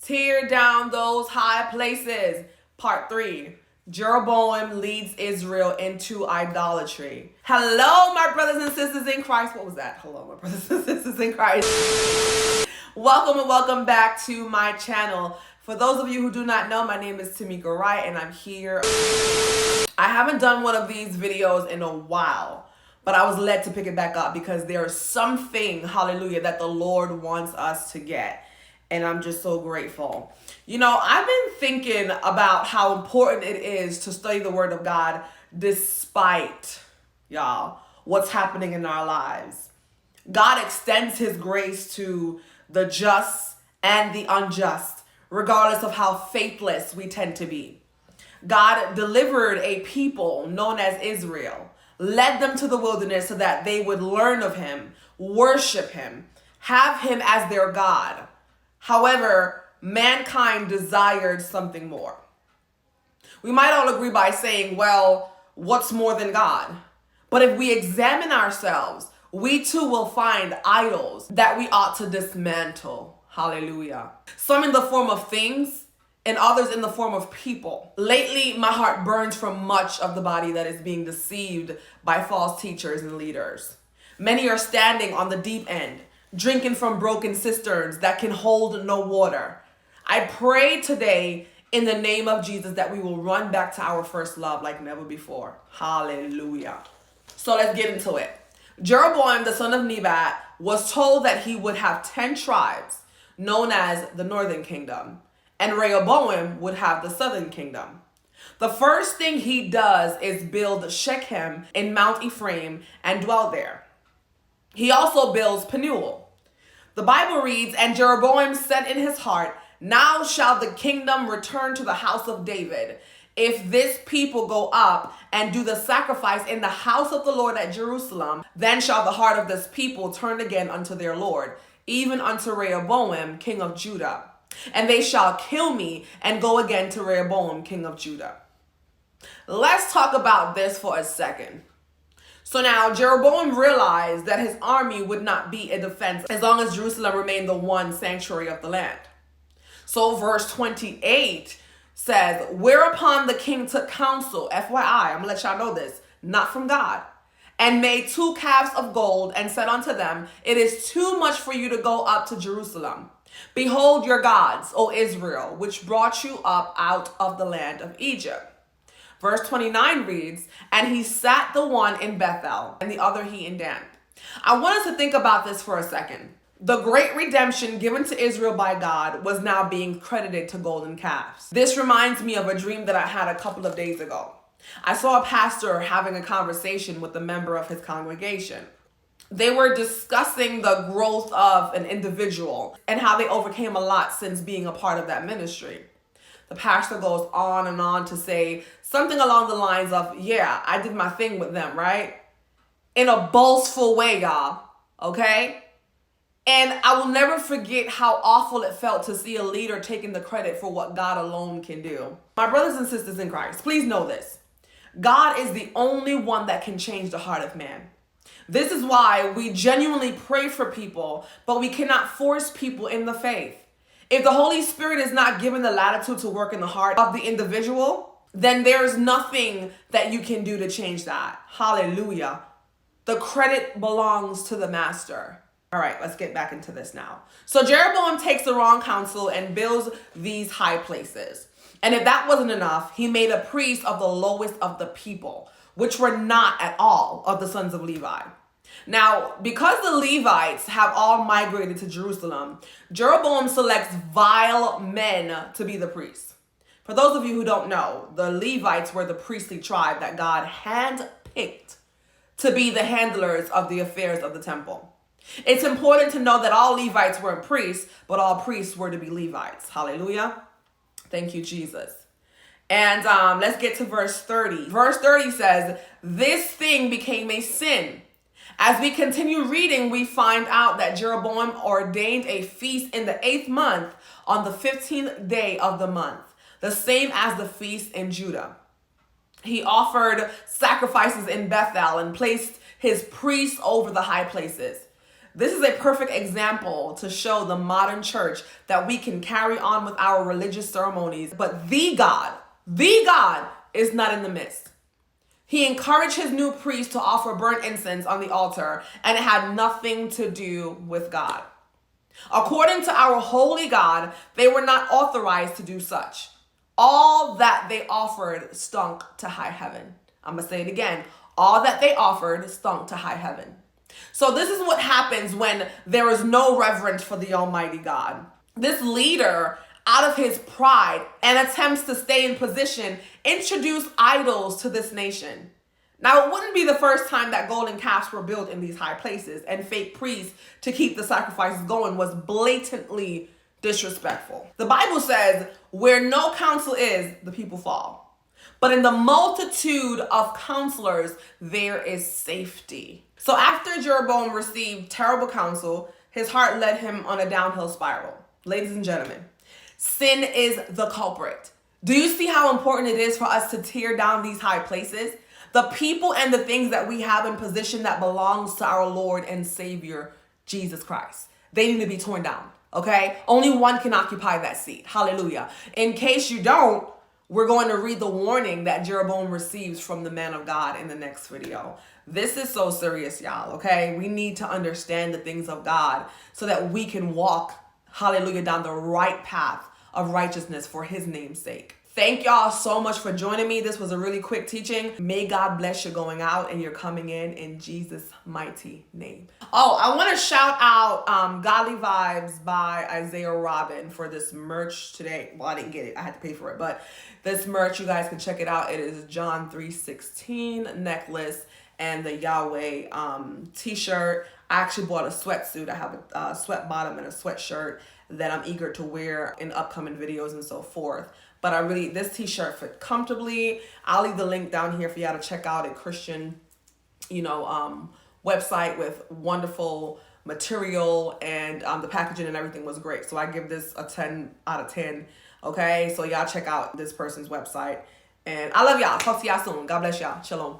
Tear down those high places. Part 3. Jeroboam leads Israel into idolatry. Hello, my brothers and sisters in Christ. What was that? Hello, my brothers and sisters in Christ. Welcome and welcome back to my channel. For those of you who do not know, my name is Tameica Wright and I'm here. I haven't done one of these videos in a while, but I was led to pick it back up because there is something, hallelujah, that the Lord wants us to get. And I'm just so grateful. You know, I've been thinking about how important it is to study the Word of God despite, y'all, what's happening in our lives. God extends His grace to the just and the unjust, regardless of how faithless we tend to be. God delivered a people known as Israel, led them to the wilderness so that they would learn of Him, worship Him, have Him as their God. However, mankind desired something more. We might all agree by saying, well, what's more than God? But if we examine ourselves, we too will find idols that we ought to dismantle. Hallelujah. Some in the form of things and others in the form of people. Lately, my heart burns for much of the body that is being deceived by false teachers and leaders. Many are standing on the deep end, drinking from broken cisterns that can hold no water. I pray today in the name of Jesus that we will run back to our first love like never before. Hallelujah. So let's get into it. Jeroboam, the son of Nebat, was told that he would have 10 tribes known as the northern kingdom, and Rehoboam would have the southern kingdom. The first thing he does is build Shechem in Mount Ephraim and dwell there. He also builds Penuel. The Bible reads, and Jeroboam said in his heart, now shall the kingdom return to the house of David. If this people go up and do the sacrifice in the house of the Lord at Jerusalem, then shall the heart of this people turn again unto their Lord, even unto Rehoboam, king of Judah. And they shall kill me and go again to Rehoboam, king of Judah. Let's talk about this for a second. So now Jeroboam realized that his army would not be a defense as long as Jerusalem remained the one sanctuary of the land. So verse 28 says, whereupon the king took counsel, FYI, I'm gonna let y'all know this, not from God, and made 2 calves of gold and said unto them, it is too much for you to go up to Jerusalem. Behold your gods, O Israel, which brought you up out of the land of Egypt. Verse 29 reads, and he sat the one in Bethel and the other he in Dan. I want us to think about this for a second. The great redemption given to Israel by God was now being credited to golden calves. This reminds me of a dream that I had a couple of days ago. I saw a pastor having a conversation with a member of his congregation. They were discussing the growth of an individual and how they overcame a lot since being a part of that ministry. The pastor goes on and on to say something along the lines of, yeah, I did my thing with them, right? In a boastful way, y'all, okay? And I will never forget how awful it felt to see a leader taking the credit for what God alone can do. My brothers and sisters in Christ, please know this. God is the only one that can change the heart of man. This is why we genuinely pray for people, but we cannot force people in the faith. If the Holy Spirit is not given the latitude to work in the heart of the individual, then there is nothing that you can do to change that. Hallelujah. The credit belongs to the master. All right, let's get back into this now. So Jeroboam takes the wrong counsel and builds these high places. And if that wasn't enough, he made a priest of the lowest of the people, which were not at all of the sons of Levi. Now, because the Levites have all migrated to Jerusalem, Jeroboam selects vile men to be the priests. For those of you who don't know, the Levites were the priestly tribe that God handpicked to be the handlers of the affairs of the temple. It's important to know that all Levites weren't priests, but all priests were to be Levites. Hallelujah. Thank you, Jesus. And let's get to verse 30. Verse 30 says, this thing became a sin. As we continue reading, we find out that Jeroboam ordained a feast in the 8th month on the 15th day of the month, the same as the feast in Judah. He offered sacrifices in Bethel and placed his priests over the high places. This is a perfect example to show the modern church that we can carry on with our religious ceremonies, but the God is not in the midst. He encouraged his new priest to offer burnt incense on the altar, and it had nothing to do with God. According to our holy God, they were not authorized to do such. All that they offered stunk to high heaven. I'm going to say it again. All that they offered stunk to high heaven. So this is what happens when there is no reverence for the Almighty God. This leader, out of his pride and attempts to stay in position, introduced idols to this nation. Now, it wouldn't be the first time that golden calves were built in these high places, and fake priests to keep the sacrifices going was blatantly disrespectful. The Bible says, where no counsel is, the people fall. But in the multitude of counselors, there is safety. So after Jeroboam received terrible counsel, his heart led him on a downhill spiral. Ladies and gentlemen, sin is the culprit. Do you see how important it is for us to tear down these high places? The people and the things that we have in position that belongs to our Lord and Savior, Jesus Christ. They need to be torn down, okay? Only one can occupy that seat. Hallelujah. In case you don't, we're going to read the warning that Jeroboam receives from the man of God in the next video. This is so serious, y'all, okay? We need to understand the things of God so that we can walk, hallelujah, down the right path of righteousness for his name's sake. Thank y'all so much for joining me. This was a really quick teaching. May God bless you going out and you're coming in Jesus' mighty name. Oh, I want to shout out Godly Vibes by Isaiah Robin for this merch today. Well, I didn't get it. I had to pay for it. But this merch, you guys can check it out. It is John 3:16 necklace and the Yahweh t-shirt. I actually bought a sweatsuit. I have a sweat bottom and a sweatshirt that I'm eager to wear in upcoming videos and so forth. But this t-shirt fit comfortably. I'll leave the link down here for y'all to check out a Christian, website with wonderful material, and the packaging and everything was great. So I give this a 10 out of 10. Okay, so y'all check out this person's website. And I love y'all. Talk to y'all soon. God bless y'all. Shalom.